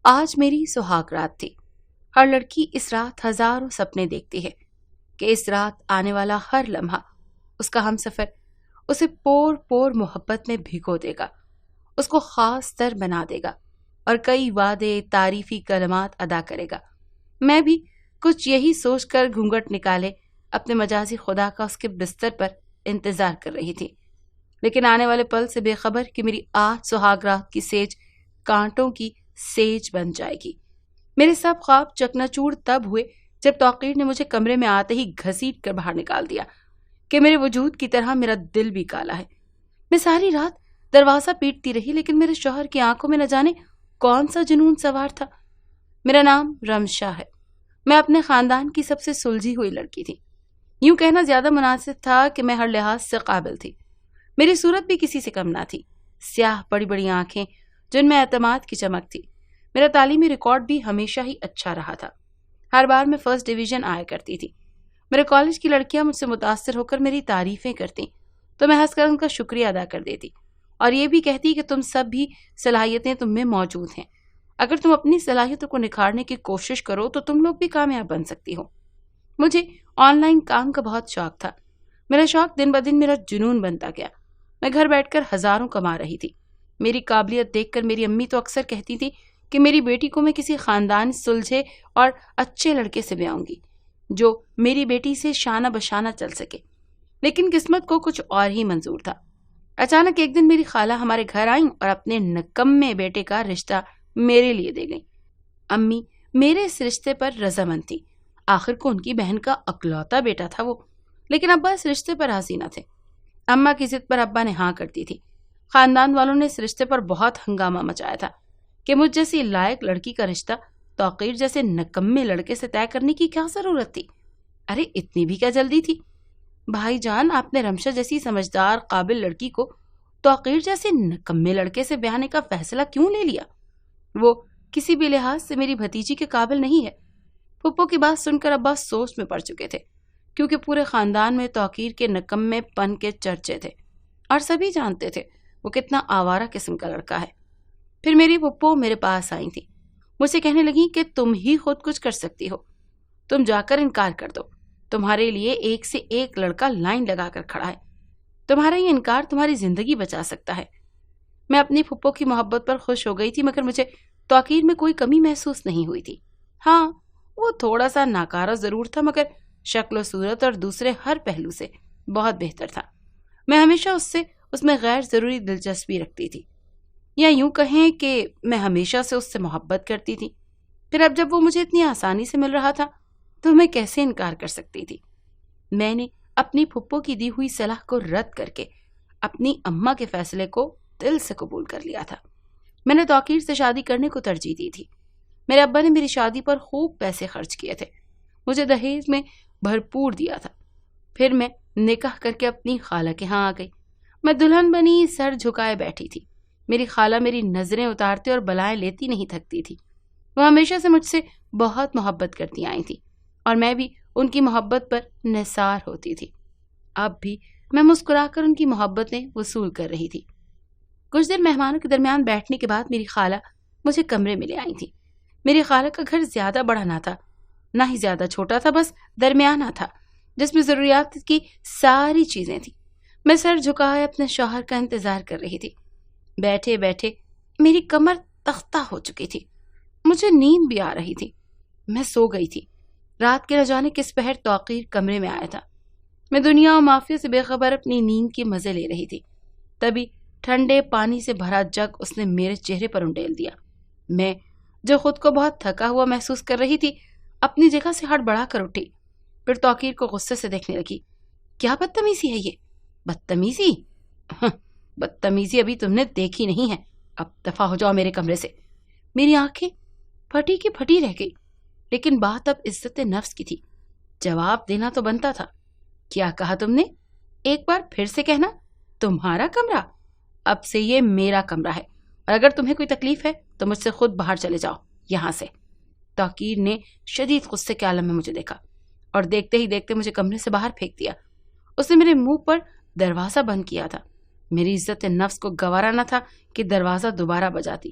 آج میری سہاگ رات تھی۔ ہر لڑکی اس رات ہزاروں سپنے دیکھتی ہے کہ اس رات آنے والا ہر لمحہ اس کا ہم سفر اسے پور پور محبت میں بھگو دے گا، اس کو خاص تر بنا دے گا اور کئی وعدے تعریفی کلمات ادا کرے گا۔ میں بھی کچھ یہی سوچ کر گھونگھٹ نکالے اپنے مجازی خدا کا اس کے بستر پر انتظار کر رہی تھی، لیکن آنے والے پل سے بے خبر کہ میری آج سہاگ رات کی سیج کانٹوں کی سیج بن جائے گی۔ میرے سب خواب چکنا چور تب ہوئے جب توقیر نے مجھے کمرے میں آتے ہی گھسیٹ کر باہر نکال دیا کہ میرے وجود کی طرح میرا دل بھی کالا ہے۔ میں ساری رات دروازہ پیٹتی رہی، لیکن میرے شوہر کی آنکھوں میں نہ جانے کون سا جنون سوار تھا۔ میرا نام رمشا ہے، میں اپنے خاندان کی سب سے سلجھی ہوئی لڑکی تھی۔ یوں کہنا زیادہ مناسب تھا کہ میں ہر لحاظ سے قابل تھی۔ میری صورت بھی کسی سے کم نہ تھی، سیاہ بڑی بڑی آنکھیں جن میں اعتماد کی چمک تھی۔ میرا تعلیمی ریکارڈ بھی ہمیشہ ہی اچھا رہا تھا، ہر بار میں فرسٹ ڈویژن آیا کرتی تھی۔ میرے کالج کی لڑکیاں مجھ سے متاثر ہو کر میری تعریفیں کرتی تو میں ہنس کر ان کا شکریہ ادا کر دیتی اور یہ بھی کہتی کہ تم سب بھی صلاحیتیں تم میں موجود ہیں، اگر تم اپنی صلاحیتوں کو نکھارنے کی کوشش کرو تو تم لوگ بھی کامیاب بن سکتی ہو۔ مجھے آن لائن کام کا بہت شوق تھا، میرا شوق دن بدن میرا جنون بنتا گیا۔ میں گھر بیٹھ کر ہزاروں کما رہی تھی۔ میری قابلیت دیکھ کر میری امی تو اکثر کہتی تھی کہ میری بیٹی کو میں کسی خاندان سلجھے اور اچھے لڑکے سے بیاؤں گی جو میری بیٹی سے شانہ بشانہ چل سکے، لیکن قسمت کو کچھ اور ہی منظور تھا۔ اچانک ایک دن میری خالہ ہمارے گھر آئیں اور اپنے نکمے بیٹے کا رشتہ میرے لیے دے گئیں۔ امی میرے اس رشتے پر رضامند تھی، آخر کو ان کی بہن کا اکلوتا بیٹا تھا وہ، لیکن ابا اس رشتے پر راضی نہ تھے۔ اماں کی ضد پر ابا نے ہاں کر دی تھی۔ خاندان والوں نے اس رشتے پر بہت ہنگامہ مچایا تھا کہ مجھ جیسی لائق لڑکی کا رشتہ توقیر جیسے نکمے لڑکے سے طے کرنے کی کیا ضرورت تھی؟ ارے اتنی بھی کیا جلدی تھی؟ بھائی جان، آپ نے رمشا جیسی سمجھدار قابل لڑکی کو توقیر جیسے نکمے لڑکے سے بیانے کا فیصلہ کیوں لے لیا؟ وہ کسی بھی لحاظ سے میری بھتیجی کے قابل نہیں ہے۔ پھپھو کی بات سن کر ابا سوچ میں پڑ چکے تھے، کیونکہ پورے خاندان میں توقیر کے نکمے پن کے چرچے تھے اور سبھی جانتے تھے وہ کتنا آوارہ قسم کا لڑکا ہے۔ پھر میری پھپھو میرے پاس آئی تھی، مجھ سے کہنے لگی کہ تم ہی خود کچھ کر سکتی ہو، تم جا کر انکار کر دو، تمہارے لیے ایک سے ایک لڑکا لائن لگا کر کھڑا ہے، تمہارا یہ انکار تمہاری زندگی بچا سکتا ہے۔ میں اپنی پھپھو کی محبت پر خوش ہو گئی تھی، مگر مجھے توقیر میں کوئی کمی محسوس نہیں ہوئی تھی۔ ہاں، وہ تھوڑا سا ناکارہ ضرور تھا، مگر شکل و صورت اور دوسرے ہر پہلو سے بہت بہتر تھا۔ میں ہمیشہ اس میں غیر ضروری دلچسپی رکھتی تھی، یا یوں کہیں کہ میں ہمیشہ سے اس سے محبت کرتی تھی۔ پھر اب جب وہ مجھے اتنی آسانی سے مل رہا تھا تو میں کیسے انکار کر سکتی تھی؟ میں نے اپنی پھپھو کی دی ہوئی صلاح کو رد کر کے اپنی اماں کے فیصلے کو دل سے قبول کر لیا تھا۔ میں نے توقیر سے شادی کرنے کو ترجیح دی تھی۔ میرے ابا نے میری شادی پر خوب پیسے خرچ کیے تھے، مجھے دہیج میں بھرپور دیا تھا۔ پھر میں نکاح کر کے اپنی خالہ کے ہاں آ گئی۔ میں دلہن بنی سر جھکائے بیٹھی تھی۔ میری خالہ میری نظریں اتارتے اور بلائیں لیتی نہیں تھکتی تھی۔ وہ ہمیشہ سے مجھ سے بہت محبت کرتی آئی تھی اور میں بھی ان کی محبت پر نثار ہوتی تھی۔ اب بھی میں مسکرا کر ان کی محبتیں وصول کر رہی تھی۔ کچھ دیر مہمانوں کے درمیان بیٹھنے کے بعد میری خالہ مجھے کمرے میں لے آئی تھی۔ میری خالہ کا گھر زیادہ بڑا نہ تھا، نہ ہی زیادہ چھوٹا تھا، بس درمیانہ تھا، جس میں ضروریات کی ساری چیزیں تھیں۔ میں سر جھکائے اپنے شوہر کا انتظار کر رہی تھی۔ بیٹھے بیٹھے میری کمر تختہ ہو چکی تھی، مجھے نیند بھی آ رہی تھی۔ میں سو گئی تھی۔ رات کے نہ جانے کس پہر توقیر کمرے میں آیا تھا۔ میں دنیا و مافیا سے بے خبر اپنی نیند کے مزے لے رہی تھی، تبھی ٹھنڈے پانی سے بھرا جگ اس نے میرے چہرے پر انڈیل دیا۔ میں جو خود کو بہت تھکا ہوا محسوس کر رہی تھی، اپنی جگہ سے ہڑبڑا کر اٹھی، پھر توقیر کو غصے سے دیکھنے لگی۔ کیا بدتمیزی ہے یہ؟ بدتمیزی؟ بدتمیزی ابھی تم نے دیکھی نہیں ہے، اب دفع ہو جاؤ میرے کمرے سے۔ میری آنکھیں پھٹی کی پھٹی رہ گئی، لیکن بات اب عزت نفس کی تھی، جواب دینا تو بنتا تھا۔ کیا کہا تم نے؟ ایک بار پھر سے کہنا۔ تمہارا کمرہ؟ اب سے یہ میرا کمرہ ہے، اور اگر تمہیں کوئی تکلیف ہے تو مجھ سے خود باہر چلے جاؤ یہاں سے۔ توقیر نے شدید غصے کے عالم میں مجھے دیکھا اور دیکھتے ہی دیکھتے مجھے کمرے سے باہر پھینک دیا۔ اس نے میرے منہ پر دروازہ بند کیا تھا۔ میری عزت نفس کو گوارا نہ تھا کہ دروازہ دوبارہ بجاتی۔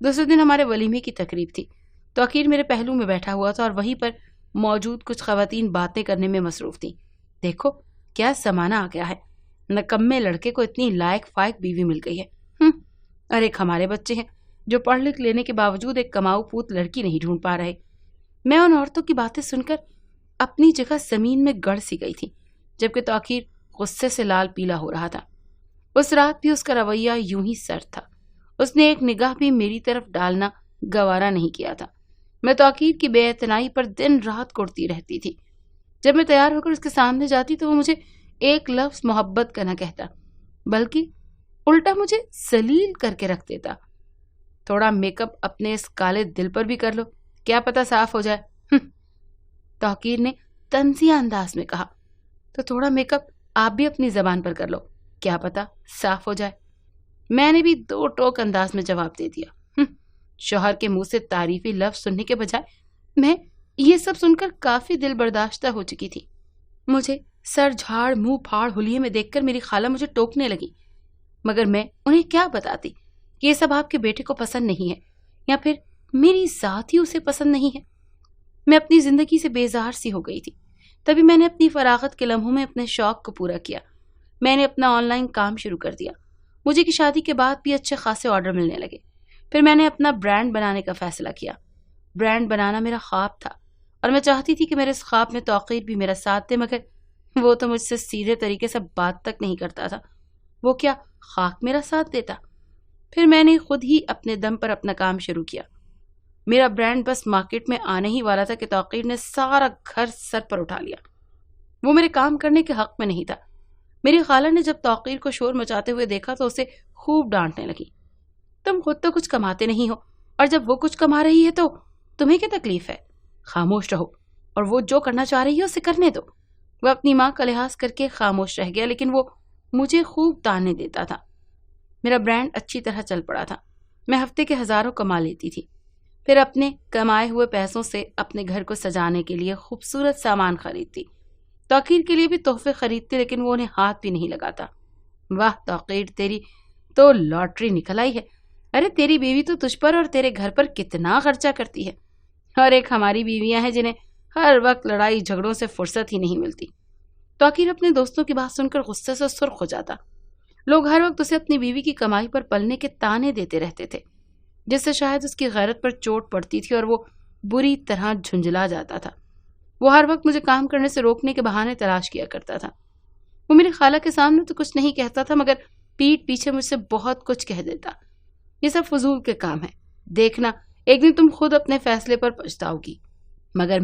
دوسرے دن ہمارے ولیمے کی تقریب تھی۔ توقیر میرے پہلو میں بیٹھا ہوا تھا اور وہیں پر موجود کچھ خواتین باتیں کرنے میں مصروف تھیں۔ دیکھو کیا زمانہ آ گیا ہے، نکمے لڑکے کو اتنی لائق فائق بیوی مل گئی ہے۔ اور ایک ہمارے بچے ہیں جو پڑھ لکھ لینے کے باوجود ایک کماؤ پوت لڑکی نہیں ڈھونڈ پا رہے۔ میں ان عورتوں کی باتیں سن کر اپنی جگہ زمین میں گڑ سی گئی تھی، جبکہ توقیر غصے سے لال پیلا ہو رہا تھا۔ اس رات بھی اس کا رویہ یوں ہی سرد تھا۔ اس نے ایک نگاہ بھی میری طرف ڈالنا گوارا نہیں کیا تھا۔ میں توقیر کی بے اعتنائی پر دن رات کوڑتی رہتی تھی۔ جب میں تیار ہو کر اس کے سامنے جاتی تو وہ مجھے ایک لفظ محبت کا نہ کہتا، بلکہ الٹا مجھے ذلیل کر کے رکھ دیتا۔ تھوڑا میک اپ اپنے اس کالے دل پر بھی کر لو، کیا پتہ صاف ہو جائے۔ توقیر نے طنزیہ انداز میں کہا۔ تو تھوڑا میک اپ آپ بھی اپنی زبان پر کر لو، کیا پتہ صاف ہو جائے۔ میں نے بھی دو ٹوک انداز میں جواب دے دیا۔ شوہر کے منہ سے تعریفی لفظ سننے کے بجائے میں یہ سب سن کر کافی دل برداشتہ ہو چکی تھی۔ مجھے سر جھاڑ منہ پھاڑ حلیے میں دیکھ کر میری خالہ مجھے ٹوکنے لگی، مگر میں انہیں کیا بتاتی کہ یہ سب آپ کے بیٹے کو پسند نہیں ہے، یا پھر میری ذات ہی اسے پسند نہیں ہے۔ میں اپنی زندگی سے بیزار سی ہو گئی تھی۔ تبھی میں نے اپنی فراغت کے لمحوں میں اپنے شوق کو پورا کیا۔ میں نے اپنا آن لائن کام شروع کر دیا۔ مجھے کی شادی کے بعد بھی اچھے خاصے آرڈر ملنے لگے۔ پھر میں نے اپنا برانڈ بنانے کا فیصلہ کیا۔ برانڈ بنانا میرا خواب تھا اور میں چاہتی تھی کہ میرے اس خواب میں توقیر بھی میرا ساتھ دے، مگر وہ تو مجھ سے سیدھے طریقے سے بات تک نہیں کرتا تھا۔ وہ کیا خاک میرا ساتھ دیتا؟ پھر میں نے خود ہی اپنے دم پر اپنا کام شروع کیا۔ میرا برانڈ بس مارکیٹ میں آنے ہی والا تھا کہ توقیر نے سارا گھر سر پر اٹھا لیا۔ وہ میرے کام کرنے کے حق میں نہیں تھا۔ میری خالہ نے جب توقیر کو شور مچاتے ہوئے دیکھا تو اسے خوب ڈانٹنے لگی۔ تم خود تو کچھ کماتے نہیں ہو، اور جب وہ کچھ کما رہی ہے تو تمہیں کیا تکلیف ہے؟ خاموش رہو اور وہ جو کرنا چاہ رہی ہے اسے کرنے دو۔ وہ اپنی ماں کا لحاظ کر کے خاموش رہ گیا، لیکن وہ مجھے خوب تانے دیتا تھا۔ میرا برانڈ اچھی طرح چل پڑا تھا۔ میں ہفتے کے ہزاروں کما لیتی تھی۔ پھر اپنے کمائے ہوئے پیسوں سے اپنے گھر کو سجانے کے لیے خوبصورت سامان خریدتی۔ توقیر کے لیے بھی تحفے خریدتی، لیکن وہ انہیں ہاتھ بھی نہیں لگاتا۔ واہ توقیر، تیری تو لاٹری نکل آئی ہے۔ ارے تیری بیوی تو تجھ پر اور تیرے گھر پر کتنا خرچہ کرتی ہے، اور ایک ہماری بیویاں ہیں جنہیں ہر وقت لڑائی جھگڑوں سے فرصت ہی نہیں ملتی۔ توقیر اپنے دوستوں کی بات سن کر غصے سے سرخ ہو جاتا۔ لوگ ہر وقت اسے اپنی بیوی کی کمائی پر پلنے کے تانے دیتے رہتے تھے، جس سے شاید اس کی غیرت پر چوٹ پڑتی تھی اور وہ بری طرح جھنجھلا جاتا تھا۔ وہ ہر وقت مجھے کام کرنے سے روکنے کے بہانے تلاش کیا کرتا تھا۔ وہ میری خالہ کے سامنے تو کچھ نہیں کہتا تھا، مگر پیٹھ پیچھے مجھ سے بہت کچھ کہہ دیتا۔ یہ سب فضول کے کام ہے، دیکھنا ایک دن تم خود اپنے فیصلے پر پچھتاؤ گی۔ مگر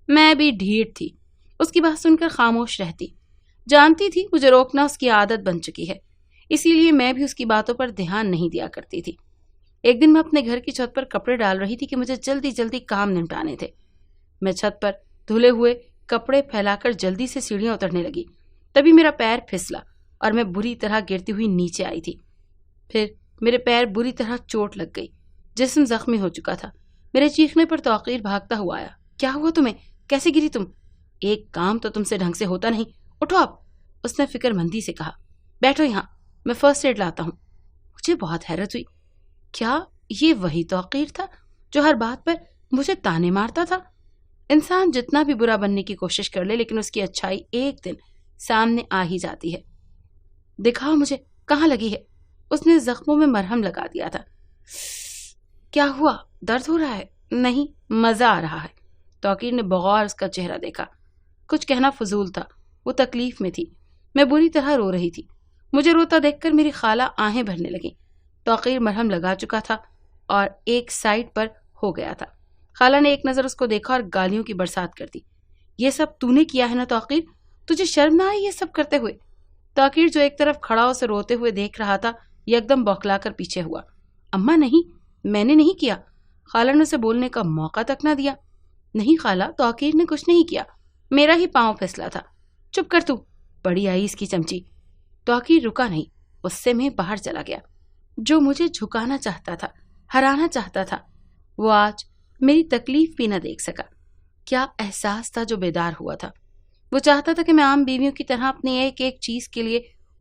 میں بھی ڈھیٹ تھی، اس کی بات سن کر خاموش رہتی۔ جانتی تھی مجھے روکنا اس کی عادت بن چکی ہے، اسی لیے میں بھی اس کی باتوں پر دھیان نہیں دیا کرتی تھی۔ ایک دن میں اپنے گھر کی چھت پر کپڑے ڈال رہی تھی کہ مجھے جلدی جلدی کام نمٹانے تھے۔ میں چھت پر دھلے ہوئے کپڑے پھیلا کر جلدی سے سیڑھیاں اترنے لگی۔ تبھی میرا پیر پھسلا اور میں بری طرح گرتی ہوئی نیچے آئی تھی۔ پھر میرے پیر بری طرح چوٹ لگ گئی، جسم زخمی ہو چکا تھا۔ میرے چیخنے پر توقیر بھاگتا ہوا آیا۔ کیا ہوا تمہیں؟ کیسے گری تم؟ ایک کام تو تم سے ڈھنگ سے ہوتا نہیں، اٹھو اب، اس نے فکر مندی سے کہا۔ بیٹھو یہاں، میں فرسٹ ایڈ لاتا ہوں۔ مجھے بہت حیرت ہوئی، کیا یہ وہی توقیر تھا جو ہر بات پر مجھے تانے مارتا تھا؟ انسان جتنا بھی برا بننے کی کوشش کر لے، لیکن اس کی اچھائی ایک دن سامنے آ ہی جاتی ہے۔ دکھاؤ مجھے کہاں لگی ہے۔ اس نے زخموں میں مرہم لگا دیا تھا۔ کیا ہوا؟ درد ہو رہا ہے؟ نہیں، مزہ آ رہا ہے۔ توقیر نے بغور اس کا چہرہ دیکھا۔ کچھ کہنا فضول تھا، وہ تکلیف میں تھی۔ میں بری طرح رو رہی تھی۔ مجھے روتا دیکھ کر میری خالہ آہیں بھرنے لگیں۔ توقیر مرہم لگا چکا تھا اور ایک سائڈ پر ہو گیا تھا۔ خالہ نے ایک نظر اس کو دیکھا اور گالیوں کی برسات کر دی۔ یہ سب تو نے کیا ہے نا توقیر؟ تجھے شرم نہ آئی یہ سب کرتے ہوئے؟ توقیر جو ایک طرف کھڑا اسے روتے ہوئے دیکھ رہا تھا، یکدم بوکھلا کر پیچھے ہوا۔ اماں نہیں، میں نے نہیں کیا۔ خالہ نے اسے بولنے کا موقع تک نہ دیا۔ نہیں خالہ، توقیر نے کچھ نہیں کیا، میرا ہی پاؤں پھسلا تھا۔ چپ کر تو، بڑی آئی اس کی چمچی۔ توقیر رکا نہیں، غصے میں باہر چلا گیا۔ جو مجھے جھکانا چاہتا تھا، ہرانا چاہتا تھا، وہ آج میری تکلیف بھی نہ دیکھ سکا۔ کیا احساس تھا جو بیدار ہوا تھا؟ وہ چاہتا تھا کہ میں عام بیویوں کی طرح اپنی ایک ایک چیز کے لیے